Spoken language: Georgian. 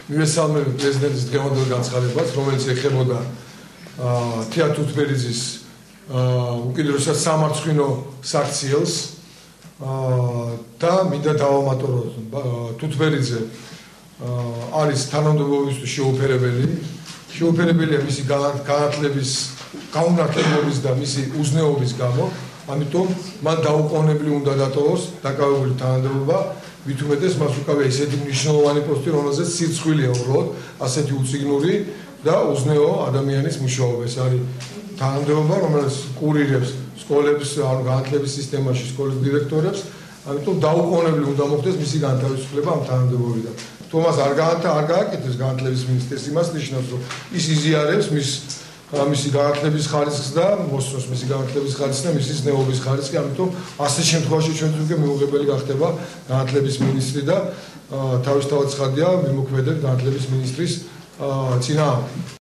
მივესალმები პრეზიდენტის დღევანდელ განცხადებას, რომელიც ეხებოდა თეა თუთბერიძის უკიდურესად სამარცხვინო საქციელს და მინდა დავამატო, თუთბერიძე არის თანამდებობისთვის შეუფერებელია მისი განათლების, გაუნათლებლობის და მისი უზნეობის გამო, ამიტომ მან დაუყოვნებლივ უნდა დატოვოს დაკავებული თანამდებობა, მით უმეტეს მას უკავია ისეთი მნიშვნელოვანი პოსტი, რომელზეც სირცხვილია უბრალოდ ასეთი უციგნური და უზნეო ადამიანის მუშაობა. ეს არის თანამდებობა, რომელიც კურირებს სკოლებს, ანუ განათლების სისტემაში სკოლის დირექტორებს, ამიტომ დაუყოვნებლივ უნდა მოხდეს მისი განთავისუფლება ამ თანამდებობიდან. თუმცა არ გააკეთებს განათლების მინისტრს, იმას ნიშნავს, რომ ის იზიარებს მისი განათლების ხარისხს და მოსწონს მისი განათლების ხარისხი და მისი ზნეობის ხარისხი, ამიტომ ასეთ შემთხვევაში ჩვენ უკვე მიუღებელი გახდება განათლების მინისტრი და თავისთავად ცხადია, ვიმოქმედებ განათლების მინისტრის წინააღმდეგ.